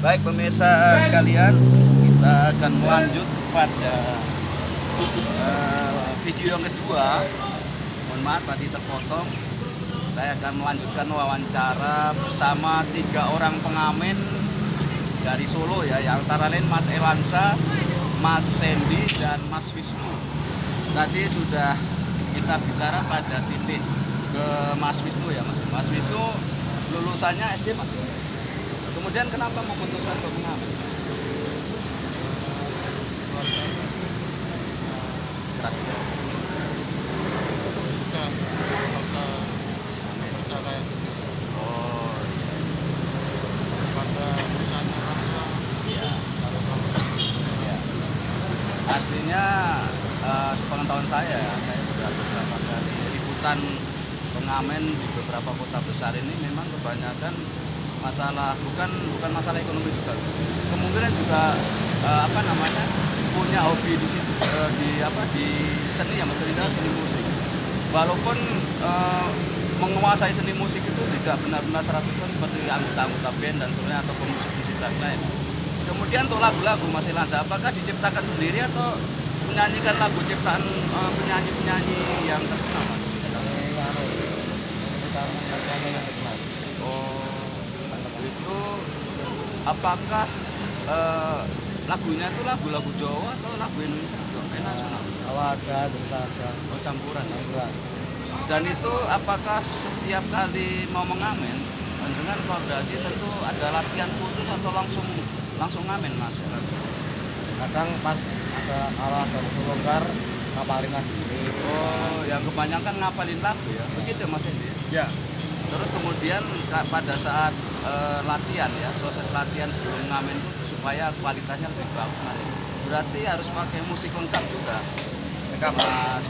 Baik pemirsa sekalian, kita akan melanjut pada video yang kedua. Mohon maaf tadi terpotong. Saya akan melanjutkan wawancara bersama 3 orang pengamen dari Solo ya, yang antara lain Mas Elansa, Mas Sandy, dan Mas Wisnu. Tadi sudah kita bicara pada titik ke Mas Wisnu ya, Mas Wisnu lulusannya SD Mas. Kemudian kenapa memutuskan untuk mengamen? Keras ya. Oh, iya. Iya. Artinya sepengetahuan saya sudah beberapa kali liputan pengamen di beberapa kota besar ini memang kebanyakan masalah bukan masalah ekonomi juga, kemungkinan juga punya hobi di situ, di seni ya, material seni musik. Walaupun menguasai seni musik itu tidak benar-benar 100% seperti anggota band dan sebagainya atau pemusik dan lain. Kemudian untuk lagu-lagu Mas Elansa, apakah diciptakan sendiri atau menyanyikan lagu ciptaan penyanyi-penyanyi yang terkenal Mas? Oh, itu apakah lagunya itu lagu-lagu Jawa atau lagu Indonesia atau nasional? Jawa ada, Indonesia ada. Oh, campuran. Dan itu apakah setiap kali mau mengamen dengan koordinasi tentu ada latihan khusus atau langsung ngamen Mas? Kadang pas ada kalau ada longgar ngapalin lagi. Oh, yang kebanyakan ngapalin lagu ya, begitu Mas Edi? Ya. Terus kemudian pada saat latihan ya, proses latihan sebelum ngamen itu supaya kualitasnya lebih bagus. Berarti harus pakai musik lengkap juga.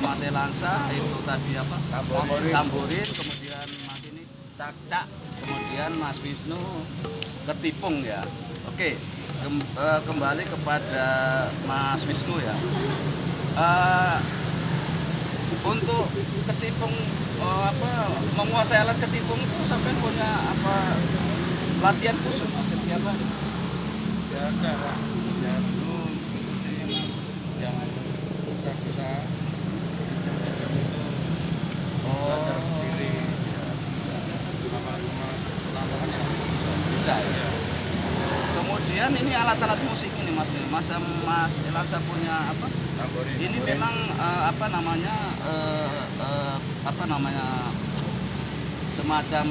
Mas Elansa itu tadi apa? Tamborin, kemudian Mas ini cak-cak, kemudian Mas Wisnu ketipung ya. Oke, kembali kepada Mas Wisnu ya. Untuk ketipung menguasai alat ketipung itu sampai punya latihan khusus Mas setiap hari? Ya ada Pak. Ya itu yang bisa belajar sendiri. Bisa ya. Kemudian ini alat-alat musik ini Mas Elansa punya apa? Ini memang semacam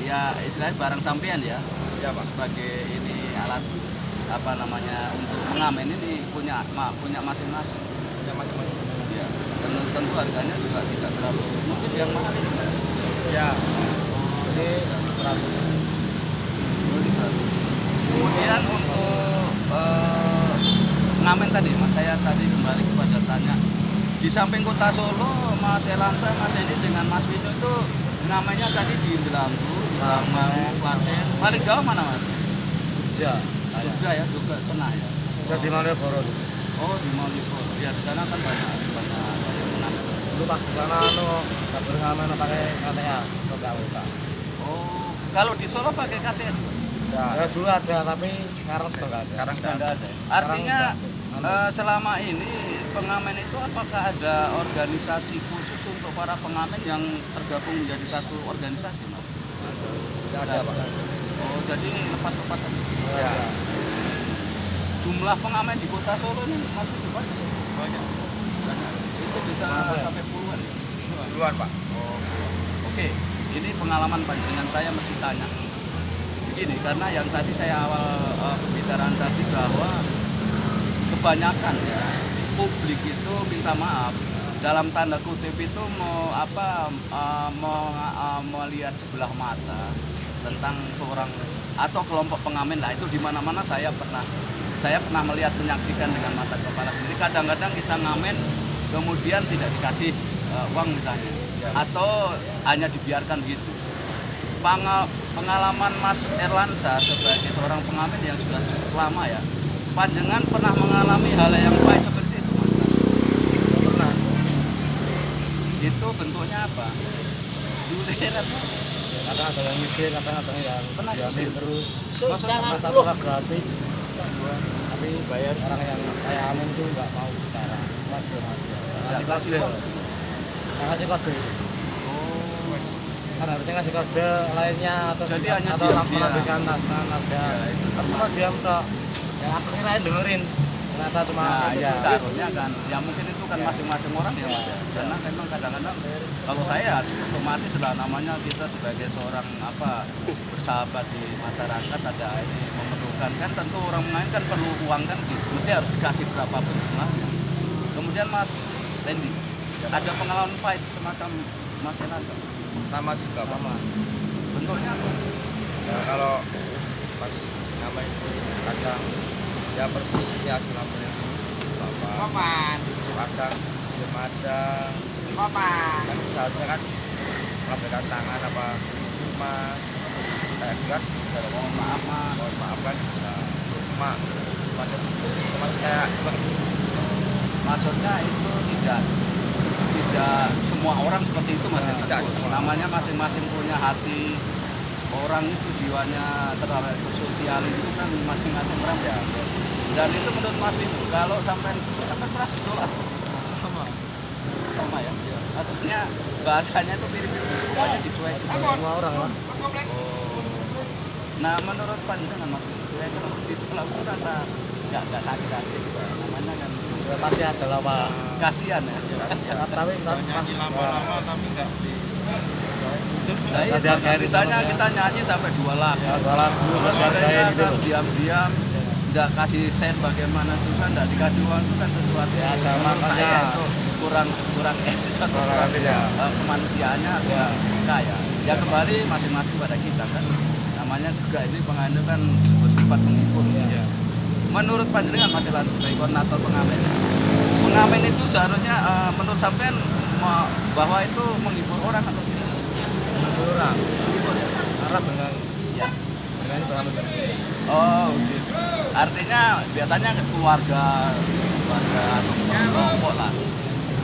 ya istilahnya barang sampean ya. Ya Pak. Sebagai ini alat untuk mengamen ini punya masing-masing. Punya masing-masing. Ya. Dan tentu harganya juga tidak terlalu mungkin yang mahal ini. Ya. Ini 100. Kemudian untuk ngamen tadi Mas, saya tadi kembali kepada tanya, di samping kota Solo Mas Elansa, Mas Sandy dengan Mas Wisnu itu namanya tadi di Delanggu, Klaten, paling jauh mana Mas? Jogja ya, juga pernah ya. Sudah di Malioboro. Oh, di Malioboro. Ya di sana kan banyak pengamen. Dulu pas di sana nggak berngamen pakai KTA, enggak. Oh, kalau di Solo pakai KTN? Ya dulu ada, tapi sekarang sudah nggak ada. Sekarang sudah nggak ada. Artinya selama ini pengamen itu apakah ada organisasi khusus untuk para pengamen yang tergabung menjadi satu organisasi Mas? Tidak ada Pak. Oh, jadi lepas-lepas aja. Ya. Jumlah pengamen di kota Solo ini masih banyak. Itu bisa sampai puluhan ya? Puluhan Pak. Oh, oke. Ini pengalaman panjenengan saya mesti tanya. Begini, karena yang tadi saya awal pembicaraan tadi bahwa kebanyakan ya publik itu minta maaf dalam tanda kutip itu melihat sebelah mata tentang seorang atau kelompok pengamen lah, itu di mana-mana saya pernah melihat, menyaksikan dengan mata kepala sendiri. Kadang-kadang kita ngamen kemudian tidak dikasih uang misalnya, atau hanya dibiarkan gitu. Pengalaman Mas Elansa sebagai seorang pengamen yang sudah cukup lama ya, panjenengan pernah mengalami hal yang baik seperti itu Mas? Pernah. Itu bentuknya apa? Diusir apa? kadang ada yang nyisir, kadang ada yang Pernah diambil nyisir? terus. Maksudnya Masa pula gratis. Tapi bayar orang yang saya amin itu nggak mau bicara, cuma diam aja. Ngasih kasih kode, uang. ngasih kode. Oh. Kan harusnya ngasih kode lainnya atau Jadi hanya atau diam-diam. menampilkan nasihat. Ya, itu Tapi cuma diam tok. Ya aku kirain dengerin. Ternyata cuma Nah, itu ya. seharusnya kan, ya mungkin itu kan masing-masing orang ya Mas ya. Karena memang kadang-kadang kalau saya otomatis lah namanya kita sebagai seorang bersahabat di masyarakat ada ini memerlukan kan tentu orang lain kan perlu uang kan mesti harus dikasih berapapun jumlahnya. Kemudian Mas Sandy, ada pengalaman pahit semacam Mas Enan? Sama juga Pak. Sama. Bentuknya apa? Ya, kalau pas nama itu kadang ya persisinya selama itu bapak kadang remaja kan seharusnya kan melambaikan tangan apa mas kayak kan bisa mohon maaf kan bisa cuma macam kayak Maksudnya itu tidak semua orang seperti itu Mas. Tidak semua. Namanya masing-masing punya hati. Orang itu jiwanya terhadap sosial itu kan masing-masing orang ya. Dan itu menurut Mas itu kalau sampai pernah ditolak sama ya. Artinya bahasanya itu mirip-mirip pokoknya dicuekin. Semua orang lah. Oh. Nah menurut panjenengan Mas itu kalau ditolak itu rasa nggak sakit hati juga. Namanya kan Ya, pasti ada lah Pak. kasihan ya. Tapi nyanyi lama-lama tapi nggak di Nah, iya, misalnya kita nyanyi sampai 2 lagu, ya salah dulu terus hargain mereka gitu. kan diam-diam, nggak kasih sen bagaimana juga, nggak dikasih uang itu kan sesuatu Ya, yang ada menurut makanya. saya itu kurang etis atau Kurang kurang etis, ya. kemanusiaannya kurang kaya. Ya kembali masing-masing pada kita kan, namanya juga ini penganut kan bersifat menghibur. Ya. Menurut panjenengan Mas Elan sebagai koordinator pengamen itu seharusnya menurut sampean bahwa itu menghibur orang atau tidak? Kurang. Menghibur ya. Karena dengan Ya. dengan pengambilan Oh, gitu. Artinya biasanya ke keluarga atau kelompok lah.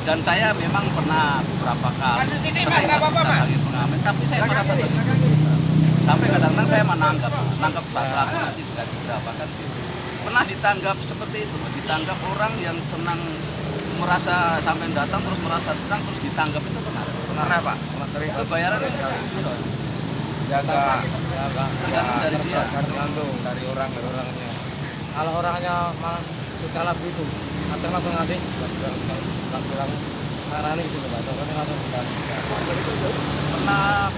Dan saya memang pernah beberapa kali sering datangi pengamen, tapi saya merasa terhibur. Sampai kadang-kadang saya menanggap pelaku nanti dikasih berapa kan gitu. Pernah ditanggap seperti itu, ditanggap orang yang senang merasa sampai datang terus merasa senang terus ditanggap itu pernah. pernah Pak Pernah sering Itu bayarannya sekali. ya enggak Tergantung dari dia. Tergantung dari orangnya. Kalau orangnya suka lagu itu, kadang langsung ngasih, bilang ngarani gitu loh, orangnya langsung dikasih. Pernah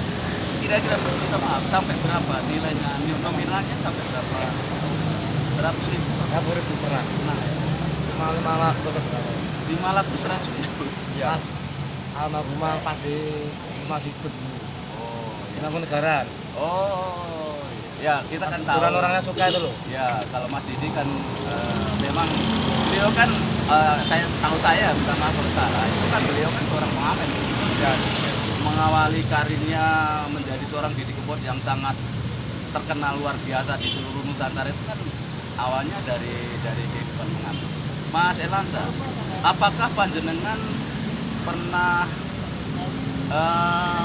kira-kira minta maaf sampai berapa nilainya, nominalnya sampai berapa? 100.000 Ya boleh pernah. Nah, Malah tetap berapa? 5 lagu 100.000. Pas almarhumah Pade masih hidup dulu. Oh, Di Mangkunegaran. oh, ya kita kan tahu. Kebetulan orangnya suka itu loh. Ya, kalau Mas Didi kan memang beliau kan saya minta maaf kalau salah. Itu kan beliau kan seorang pengamen. Ya, mengawali karirnya menjadi seorang Didi Kempot yang sangat terkenal luar biasa di seluruh Nusantara itu kan awalnya dari kehidupan pengamen. Mas Elansa, apakah panjenengan pernah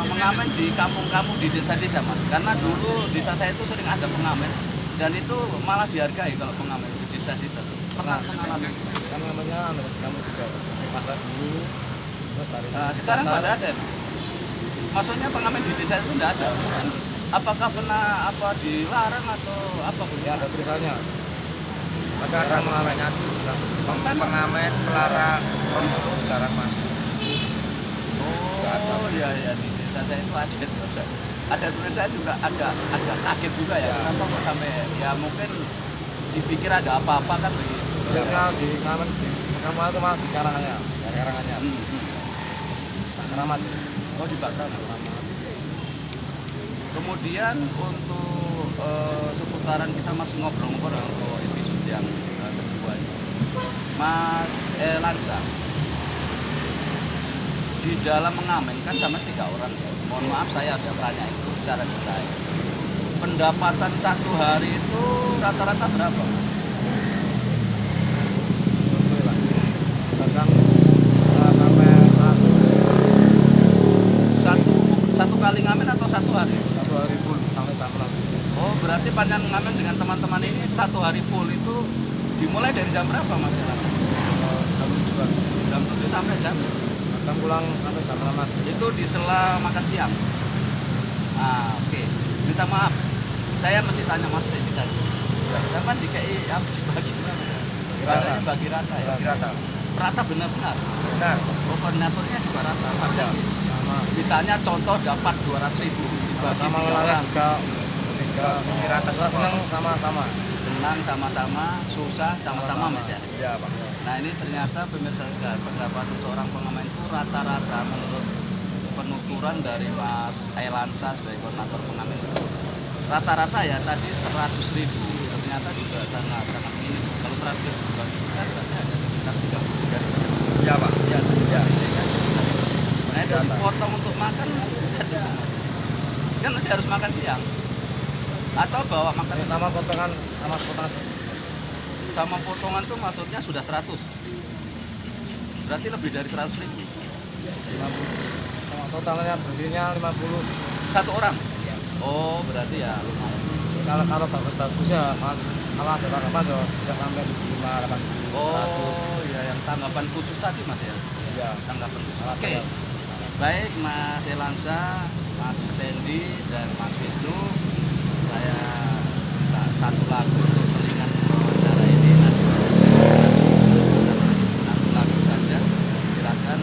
mengamen di kampung-kampung di desa-desa Mas? Karena dulu desa saya itu sering ada pengamen dan itu malah dihargai kalau pengamen di desa-desa. Pernah mengalami? Kan namanya kamu juga pasar dulu. Terus dari Sekarang pasar. pada ada. Maksudnya pengamen di desa itu tidak ada. Apakah pernah dilarang atau apa? Ya ada tulisannya. ada namanya pengamen melarang pemulung sekarang Mas. Oh iya di desa saya itu ada tulisan juga agak kaget juga ya. Kenapa kok sampai ya mungkin dipikir ada apa-apa kan begitu. Sebenarnya di kanan di kamu itu mas di karangannya, dari karangannya. Keramat. Oh dibakar. Kemudian untuk seputaran kita masih ngobrol-ngobrol untuk episode yang kedua ini. Mas Elansa, di dalam mengamen kan sama 3 orang ya. Mohon maaf saya ada tanya itu secara detail. Pendapatan satu hari itu rata-rata berapa? Bahkan sampai Satu kali ngamen atau satu hari? satu hari full sampai jam 6. Oh, berarti panjang ngamen dengan teman-teman ini 1 hari full itu dimulai dari jam berapa Mas Elasa? Jam 7 kan. Jam 7 sampai jam Kadang pulang sampai jam 6. itu di sela makan siang. Oke. Minta maaf. Saya mesti tanya Mas ini tadi. Karena di KI yang dibagi gimana? Rasanya bagi rata ya. Bagi rata. Rata benar-benar. Benar. Oh, koordinatornya juga rata. Iya. Sama Misalnya contoh dapat 200.000 dibagi sama 3 olahraga orang. juga Bagi rata semua. senang sama-sama. Senang sama-sama, susah sama-sama Mas ya. Iya, Pak. Nah ini ternyata pemirsa sekalian, pendapat seorang pengamen itu rata-rata menurut penuturan dari Mas Ailansa sebagai koordinator pengamen itu rata-rata ya tadi 100.000, ternyata juga sangat minim. Kalau 100.000 dibagikan berarti ada sekitar 33.000. Iya, Pak. Ya, Iya. nah itu dipotong untuk makan bisa juga Mas. Kan masih harus makan siang atau bawa makan Ini sama potongan sama potongan tuh maksudnya sudah 100, berarti lebih dari 100.000 sama totalnya bersihnya 50. satu orang. Oh berarti ya lumayan. Kalau bagus ya Mas, kalau ada tanggapan ya bisa sampai 75, 80, 100. Oh ya yang tanggapan khusus tadi Mas ya. Iya. Tanggapan khusus. Kalau Oke. ada- Baik Mas Elansa, Mas Sandy dan Mas Wisnu, saya minta satu lagu untuk selingan wawancara ini nanti satu lagu saja. Silakan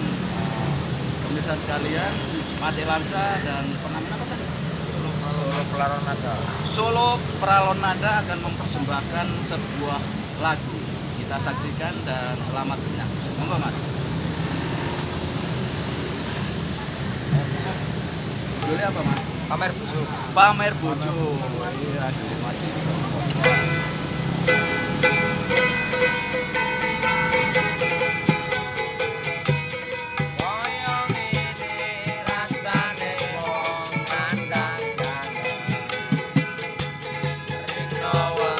pemirsa sekalian, Mas Elansa dan pengamen apa tadi? Solo Pelaronada. Solo Pralonada akan mempersembahkan sebuah lagu. Kita saksikan dan selamat menyaksikan. Monggo Mas. Judulnya apa Mas? Pamer busuk. Pamer bojo. Iya, aduh masih. Jawa,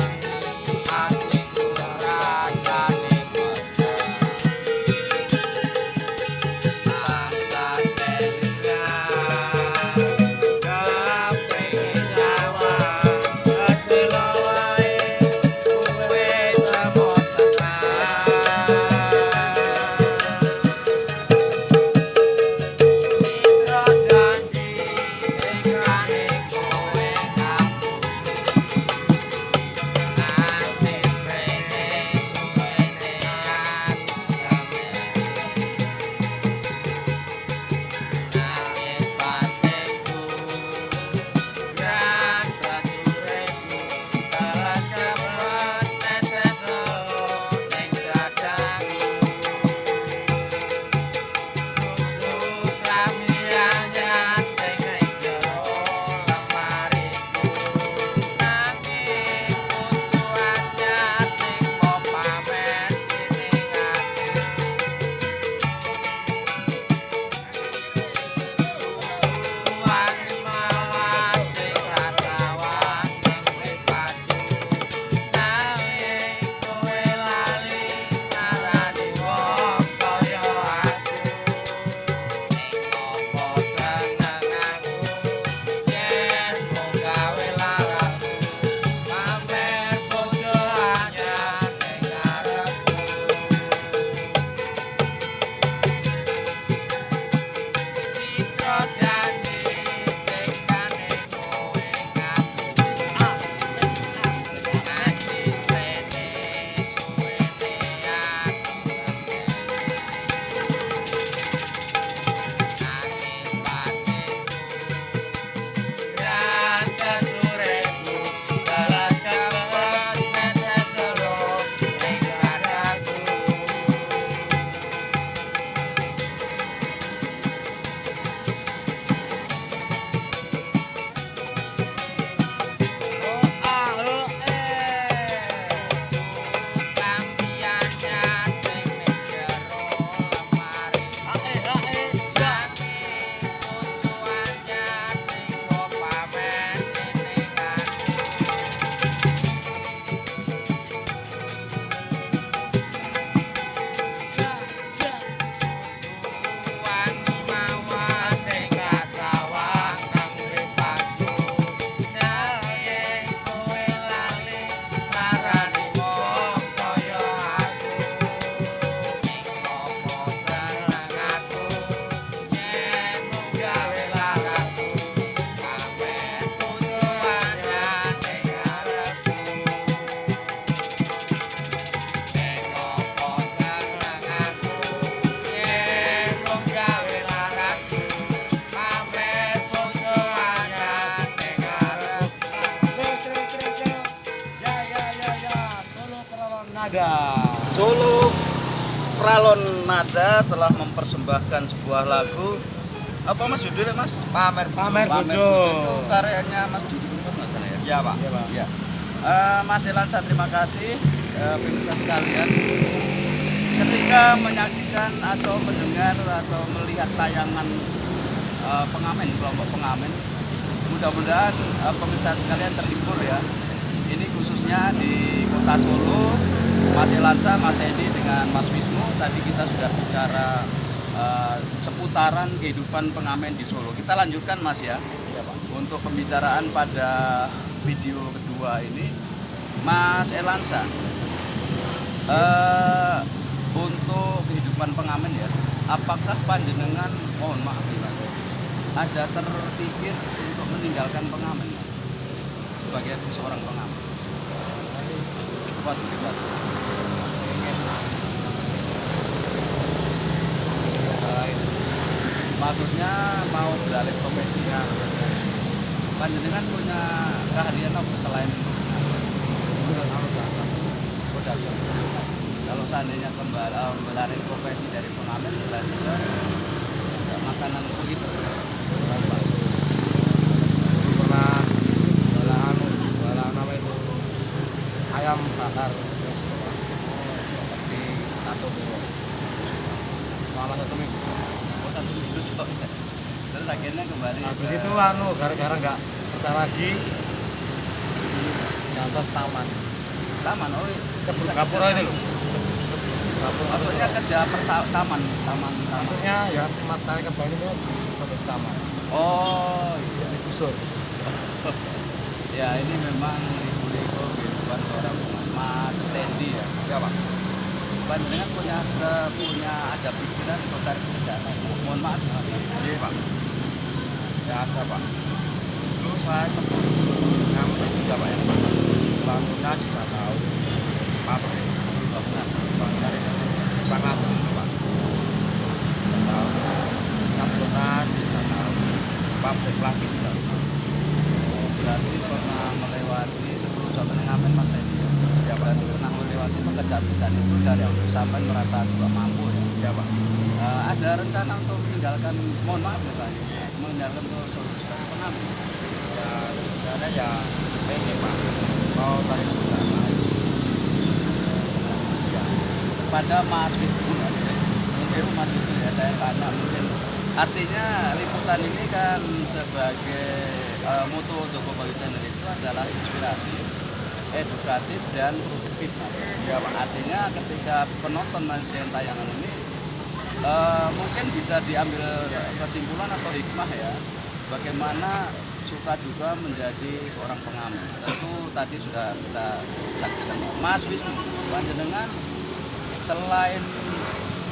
Pralon Nada telah mempersembahkan sebuah lagu. Apa Mas judulnya Mas? Pamer Bojo. Itu karyanya Mas Didi Kempot nggak salah ya? Iya Pak. Iya, Pak. Ya. Mas Elansa terima kasih pemirsa sekalian. Ketika menyaksikan atau mendengar atau melihat tayangan pengamen, kelompok pengamen, mudah-mudahan pemirsa sekalian terhibur ya. Ini khususnya di Kota Solo, Mas Elansa, Mas Edi dengan Mas Wisnu. Tadi kita sudah bicara seputaran kehidupan pengamen di Solo. Kita lanjutkan Mas ya. Iya, Pak. Untuk pembicaraan pada video kedua ini, Mas Elansa, untuk kehidupan pengamen ya, apakah panjenengan, mohon maaf ya, ada terpikir untuk meninggalkan pengamen Mas, sebagai seorang pengamen? Waduh, waduh. Ingin lain. Maksudnya mau beralih profesinya, panjenengan punya keahlian apa selain Udah tahu kan. pedagang? Kalau seandainya beralih profesi dari pengamen, berarti ke makanan begitu. Pernah jualan apa itu ayam bakar terus seperti tato gitu selama 1 minggu. Oh, satu minggu cok. Terus akhirnya kembali Habis ke itu gara-gara nggak betah lagi di atas taman taman. Oh, kebun bisa gapura kerja ini loh. Gapura maksudnya kerja taman. maksudnya ya tempat saya ke Bali itu di taman Oh iya. digusur. Ya ini memang liku-liku kehidupan seorang Mas Sandy ya. Iya Pak. Panjenengan punya ada pikiran untuk cari kerjaan. Mohon maaf Mas. Iya Pak. Ya ada Pak. Dulu saya sempat ngamen juga Pak ya. Bangunan juga tahu. Pabrik. Bangunan. Bangunan Bang Lampung itu Pak. Tahu. Campuran juga tahu. Pabrik lagi juga tahu. Oh, berarti pernah melewati sebelum sampai ngamen Mas Sandy ya. Ya Pak. Berarti pernah melewati pekerjaan itu dari awal sampai merasa juga mampu ya. Iya Pak. Ada rencana untuk meninggalkan, mohon maaf ya Pak, meninggalkan sebagai pengamen. Ya sebenarnya ya pengen Pak. Mau tarik kerjaan lain. Ya. Pada Mas Wisnu Mas, mungkin Mas Wisnu ya saya tanya mungkin artinya liputan ini kan sebagai moto Joko Bayu Channel itu adalah inspiratif, edukatif dan produktif Mas. Iya Pak. Artinya ketika penonton menyaksikan tayangan ini mungkin bisa diambil kesimpulan atau hikmah ya, bagaimana suka juga menjadi seorang pengamen. Tentu tadi sudah kita saksikan. Mas Wisnu, panjenengan selain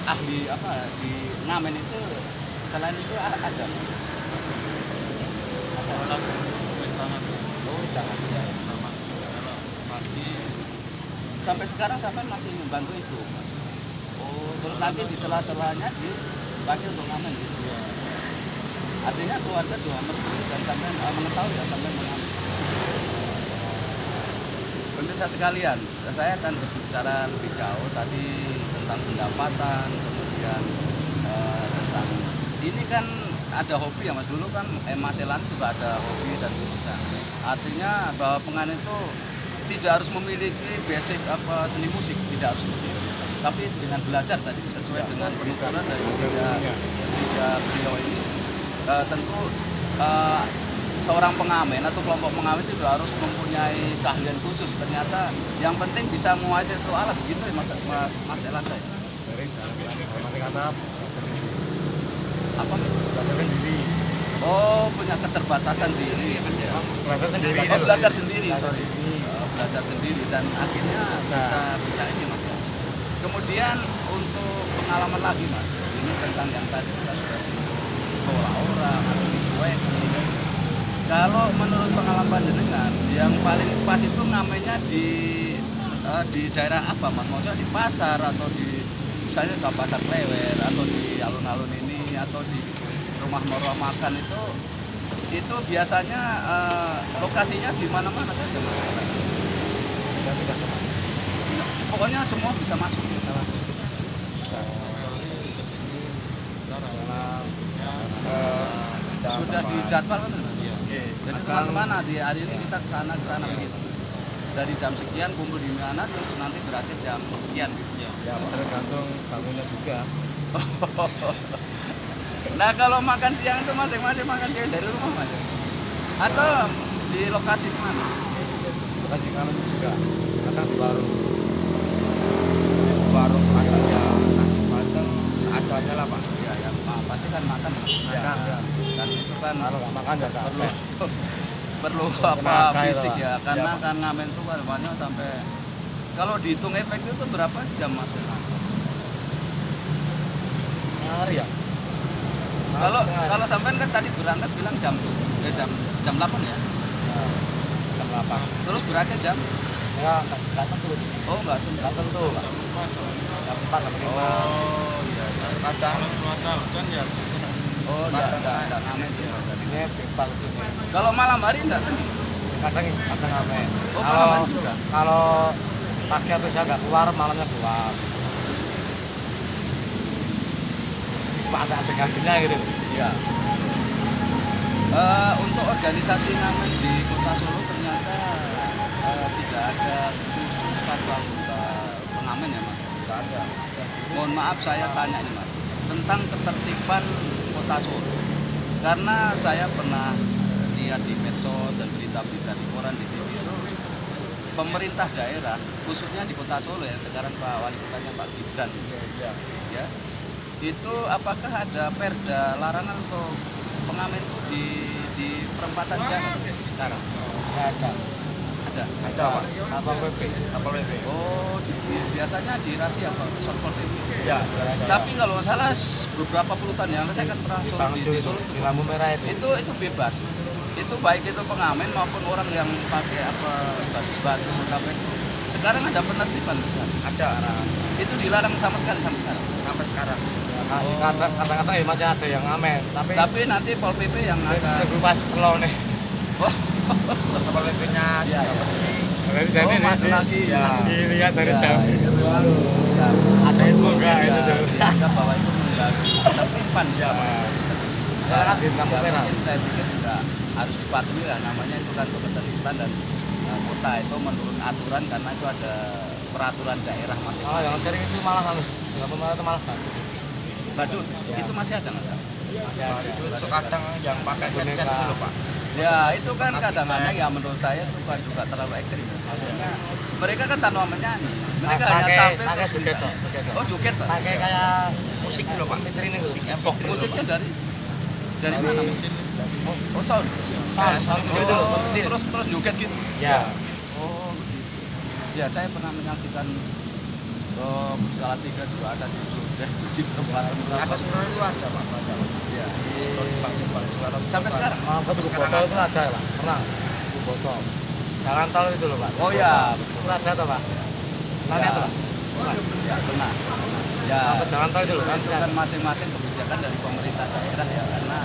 ahli apa di ngamen itu, selain itu ada? Oh, jangan ya. Sampai sekarang sampai masih membantu itu, Mas. Oh, terus nanti di sela-selanya dipakai untuk ngamen gitu. Artinya keluarga juga mengerti dan sampai mengetahui ya sampai mengamen. Pemirsa sekalian, saya akan berbicara lebih jauh tadi tentang pendapatan, kemudian tentang ini kan ada hobi ya Mas, dulu kan Mas Elan juga ada hobi dan bisa. Artinya bahwa pengamen itu tidak harus memiliki basic apa seni musik, tidak harus seperti itu. Tapi dengan belajar tadi sesuai dengan penuturan dari ketiga beliau ini, tentu seorang pengamen atau kelompok pengamen itu harus mempunyai keahlian khusus. Ternyata yang penting bisa menguasai suatu alat, begitu ya Mas Elan saya. Sering kata Apa? belajar sendiri. Oh, punya keterbatasan diri ya Mas ya. Belajar sendiri. Oh, belajar sendiri, Belajar sorry. sendiri. Belajar sendiri dan akhirnya bisa ini Mas ya. Kemudian untuk pengalaman lagi Mas, ini tentang yang tadi kita sudah singgung, pola orang atau dicuekin. Kalau menurut pengalaman jenengan, yang paling pas itu namanya di daerah apa Mas? Maksudnya di pasar atau di misalnya ke pasar Klewer atau di alun-alun ini atau di rumah makan itu biasanya lokasinya di mana-mana saja Mas. Tidak kemana. Pokoknya semua bisa masuk. Bisa masuk. bisa. Nasional. Sudah dijadwalkan kan? Iya. Jadi teman-teman nanti hari ini kita ke sana begitu. Dari jam sekian kumpul di mana terus nanti berakhir jam sekian gitu. Ya, tergantung bangunnya juga. Nah kalau makan siang itu masing-masing makan siang dari rumah mas? Atau di lokasi mana? Lokasi kami juga kadang di warung. Warung adanya nasi padang seadanya lah Pak. Ya, ya pasti kan makan. Makan, ya. Dan itu kan Kalau nggak makan ya perlu capek. perlu Tenaga apa itu, fisik Pak. ya karena Pak. kan ngamen itu kan banyak sampai kalau dihitung efek itu berapa jam mas? Hari ya. Kalau sampean kan tadi berangkat bilang jam 8 ya. Nah, jam 8. Terus berakhir jam? Ya, nggak tentu. Oh enggak tentu. Nggak tentu. Jam 4 jam 5. Oh iya. Kadang cuaca hujan ya. Oh enggak ngamen ya. Ini bebas ini. Kalau malam hari enggak kan? Kadang ngamen. Oh, malam hari juga? Kalau pagi atau siang nggak keluar, malamnya keluar. Pak ada gantinya gitu. Iya. Untuk organisasi ngamen di Kota Solo ternyata tidak ada khusus satu anggota pengamen ya mas. Tidak ada. Mohon maaf saya tanya ini mas tentang ketertiban Kota Solo. Karena saya pernah lihat di medsos dan berita-berita di koran di TV itu pemerintah daerah khususnya di Kota Solo ya sekarang Pak Wali Kotanya Pak Gibran ya itu apakah ada perda larangan untuk pengamen itu di perempatan jalan sekarang? Nggak ada. Ada. Ada Pak. Satpol PP. Satpol PP. Oh, biasanya di razia apa? Satpol PP. Ya. Tapi kalau nggak salah beberapa puluh tahun yang lalu saya kan pernah Bang di Jul Solo di lampu merah itu. itu bebas. Itu baik itu pengamen maupun orang yang pakai apa batu apa itu. Sekarang ada penertiban Ada. itu dilarang sama sekali sampai sekarang. Sampai sekarang. Kadang-kadang ya masih ada yang ngamen, Tapi nanti Pol PP yang akan itu pas slow nih. oh, Satpol PP-nya ya, ya. Jadi masuk lagi ya. dilihat dari Ya, jauh. itu lalu ya. Ada itu enggak Ya, itu tuh. dianggap bahwa itu mengganggu ketertiban ya. Ya kan di lampu merah. Mungkin saya pikir juga harus dipatuhi lah namanya itu kan untuk ketertiban dan kota itu menurut aturan karena itu ada peraturan daerah Oh, masing-masing. yang sering itu malah harus di lampu merah itu malah bagus. Badut Ya. itu masih ada nggak? Kak? Masih ada. Itu kadang yang pakai Boneka. headset itu loh Pak. Ya itu kan kadang-kadang ya menurut saya itu kan juga terlalu ekstrim. Maksudnya mereka kan tanpa menyanyi, mereka hanya tampil pakai terus joget tidak. kok, joget kok. Oh joget Pak. Pakai kayak Musik loh Pak. Fitri ini tuh. Musiknya dari mana? Oh sound. Sound kecil itu, sound kecil. Terus joget gitu. Ya. Oh, ya saya pernah menyaksikan skala 3 juga ada di di tempat Ada sebenarnya itu ada Pak. Ada. ya. Kalau di Bang juga ada. Sampai sekarang. Ke Tugu Botol itu ada lah, pernah. Tugu Botol. Jalan tol itu loh Pak. Oh ya, Itu ada tuh Pak. Nanti Ya. itu Pak. ya benar. Ya, Apa jalan tol itu loh kan? itu kan masing-masing kebijakan dari pemerintah daerah ya karena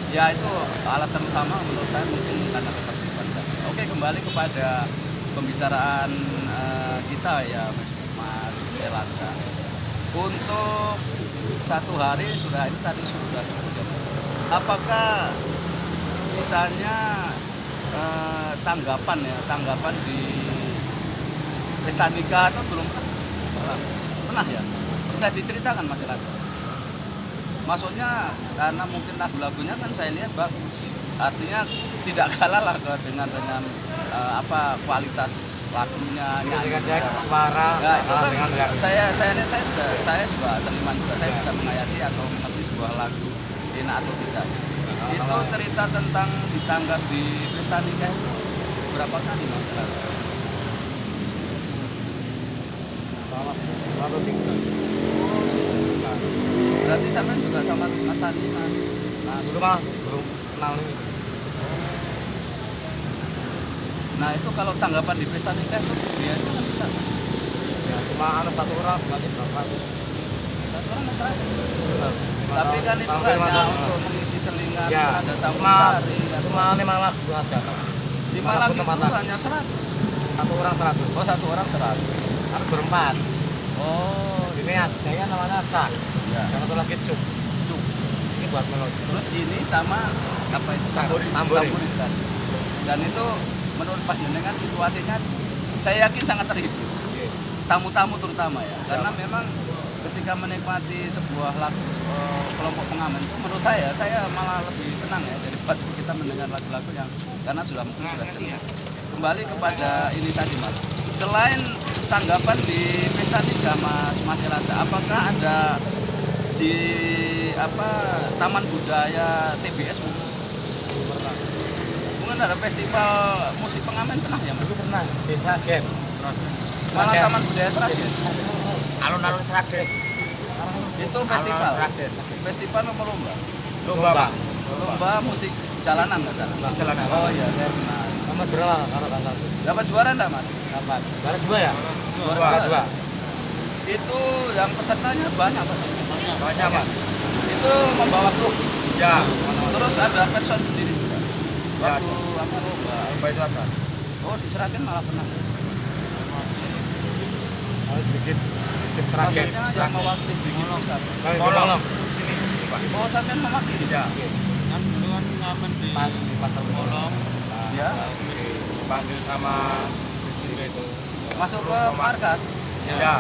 ya itu alasan utama menurut saya mungkin karena ketertiban. Oke, kembali kepada pembicaraan kita ya Mas Elanca. Untuk satu hari sudah itu tadi sudah disebutkan. Apakah misalnya tanggapan di pesta nikah atau belum pernah ya? Bisa diceritakan Mas Elanca? Maksudnya karena mungkin lagu-lagunya kan saya lihat bagus. Artinya tidak kalah lah dengan apa kualitas lagunya Dengan nyanyinya. suara Ya, itu kan dengan yang saya lihat saya juga seniman juga saya bisa menghayati atau mengerti sebuah lagu enak atau tidak. Itu cerita tentang ditanggap di pesta nikah itu berapa kali Mas? Lalu tinggal. Berarti sampean juga sama Mas Sandi Mas. Dulu mah belum kenal ini. Nah itu kalau tanggapan di pesta nikah itu biasanya kan bisa. Ya, cuma ada satu orang masih berapa? Satu orang Mas Sandi. Benar. Tapi kan itu Hampir hanya 5 untuk mengisi selingan, Ya, ada tamu cuma sari. cuma 5 lagu aja Pak. Di Malang itu tempatan. hanya 100. Satu orang 100. Oh satu orang 100. Tapi berempat. Oh, gitu. Ini aslinya namanya cak. Ya. Yang satu lagi cuk. Cuk. Ini buat melodi. Terus ini sama apa itu? Tamborin. Tamborin tadi. Dan itu menurut panjenengan situasinya saya yakin sangat terhibur. Tamu-tamu terutama ya. Karena memang ketika menikmati sebuah lagu kelompok pengamen itu menurut saya malah lebih senang ya daripada kita mendengar lagu-lagu yang karena sudah mungkin sudah jenuh. Kembali kepada ini tadi Mas. Selain tanggapan di pesta tiga Mas Elansa, apakah ada di Taman Budaya TBS mungkin ada festival musik pengamen pernah ya Mas? Dulu pernah di Sragen. Malah Taman Budaya Sragen. Alun-alun Sragen. Itu festival. Sragen. Festival apa lomba? Lomba, Pak. Lomba musik jalanan nggak salah? Jalanan. Oh iya, saya pernah. Sama berapa kalau kan Dapat juara enggak Mas? dapat. Juara 2 ya? Dua. Itu yang pesertanya banyak Mas. Banyak, Pak. Itu membawa grup. Ya. Terus ada person sendiri juga. Ya. Waktu apa lomba? Lomba itu ada. Oh di Sragen malah pernah. Harus bikin Sragen. Maksudnya yang mewakili bikin lomba. Tolong. Sini, Pak. Oh sampean mewakili? Ya. Kan dulu kan ngamen di Pas di pasar Molong, Ya. Panggil sama itu. Masuk ke markas. ya.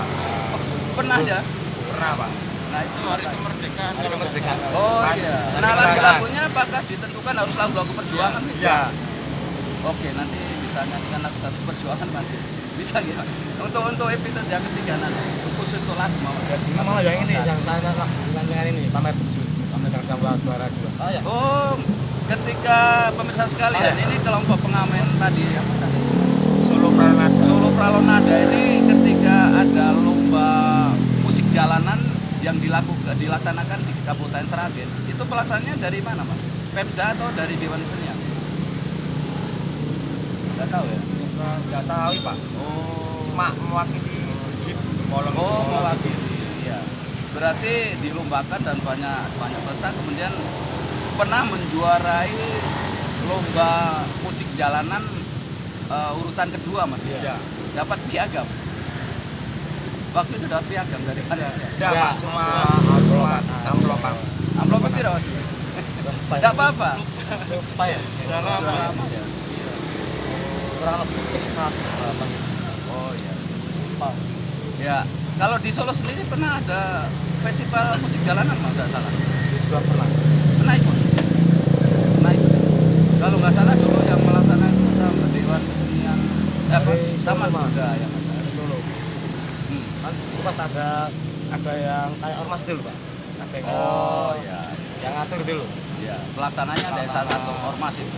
Pernah ya? Pernah, Pak. Nah itu hari kemerdekaan. Hari kemerdekaan. Oh Pas iya. hari Nah kemerdekaan. lagu-lagunya apakah ditentukan harus lagu-lagu perjuangan? gitu? Ya. Oke, nanti bisa nyanyikan lagu satu perjuangan masih bisa ya. Untuk episode yang ketiga nanti khusus untuk lagu mau. Ini malah yang ini yang saya dengan ini pamer baju, pamer Jawa juara 2. Oh ya. Oh, ketika pemirsa sekalian, ini kelompok pengamen tadi apa tadi? Solo Pranata. Solo Pralonada ini ketika ada lomba musik jalanan yang dilaksanakan di Kabupaten Sragen, itu pelaksanaannya dari mana Mas? Pemda atau dari Dewan Kesenian? Nggak tahu ya? Nggak tahu, Pak. Oh, Cuma mewakili GIP Molong. oh mewakili. Ya. Berarti dilombakan dan banyak peserta, kemudian pernah menjuarai lomba musik jalanan urutan kedua Mas. Ya. Dapat piagam. Waktu itu dapat piagam dari mana? Enggak, Ya. Pak. Cuma amplopan. Amplop itu waktu itu. Enggak apa-apa. Lupa ya. Udah lama. Lama ya. Kurang lebih 100 berapa gitu. Oh iya. Lupa. Ya, kalau di Solo sendiri pernah ada festival musik jalanan kalau nggak salah. Itu juga pernah. Pernah ikut? Pernah ikut. Kalau nggak salah dulu yang melaksanakan itu Dewan Kesenian apa? Dari Taman Solo, Mas. Budaya Mas. Dari Solo. Hmm. Kan itu pas ada yang kayak ormas dulu, Pak. Ada yang Oh iya. yang ngatur dulu. Ya, pelaksananya dari salah satu ormas itu.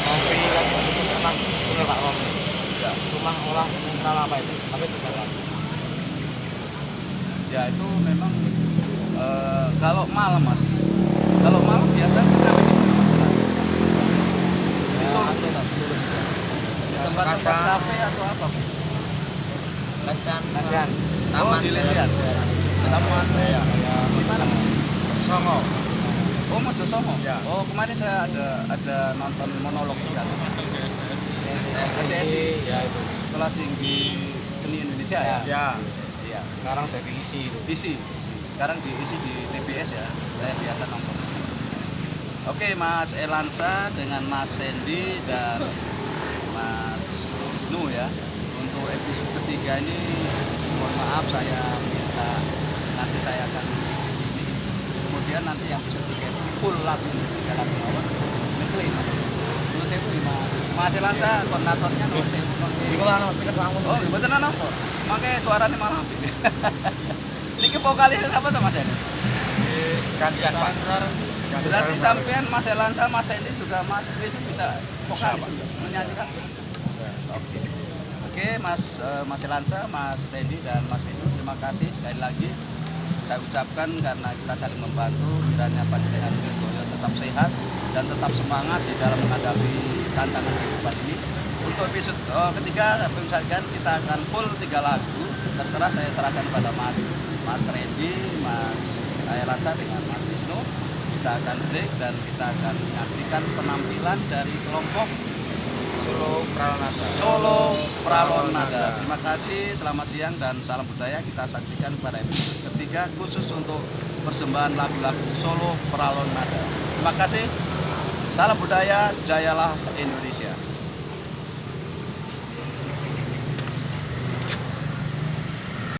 Kopi kan itu memang bener Pak Kopi. Ya. Rumah olah mineral apa itu? Tapi sudah lah. Ya itu memang kalau malam Mas. Kalau malam biasa kita di Solo. Ada lah, di Solo juga. Tempat-tempat Kadang- kafe atau apa? Lesian. Nasian. Oh, di Lesian. Taman. Ya. Di mana? Songo. Oh, Mojosongo. Ya. Oh, kemarin saya ada nonton monolog di sana. SSI ya itu. Sekolah Tinggi Seni Indonesia ya. Ya. Iya. Sekarang dari isi itu. Isi. Sekarang diisi di TBS ya. Saya biasa nonton. Oke, Mas Elansa dengan Mas Sandy dan Mas Wisnu ya. Untuk episode ketiga ini mohon maaf saya minta nanti saya akan di sini. Kemudian nanti yang episode 3 itu full lagu tiga lagu awal ngeklaim Mas. Menurut saya itu Mas Elansa koordinatornya nomor saya Di mana pikir bangun. Oh, betul nana. Makanya suaranya malah apik. Niki vokalisnya siapa tuh Mas Sandy? Gantian, Pak. Berarti sampean Mas Elansa, Mas Sandy juga Mas Wisnu bisa vokalis juga, menyanyikan. Oke. Oke, Mas Elansa, Mas Sandy dan Mas Wisnu, terima kasih sekali lagi. Saya ucapkan karena kita saling membantu, kiranya panjenengan sedoyo tetap sehat dan tetap semangat di dalam menghadapi tantangan kehidupan ini. Untuk episode ketiga, misalkan kita akan full 3 lagu. Terserah saya serahkan pada Mas Randy, Mas Elansa dengan Mas Wisnu. Kita akan break dan kita akan menyaksikan penampilan dari kelompok Solo Pralnada. Solo Pralon Nada. Terima kasih, selamat siang dan salam budaya. Kita saksikan pada episode ketiga khusus untuk persembahan lagu-lagu Solo Pralon Nada. Terima kasih. Salam budaya, jayalah Indonesia.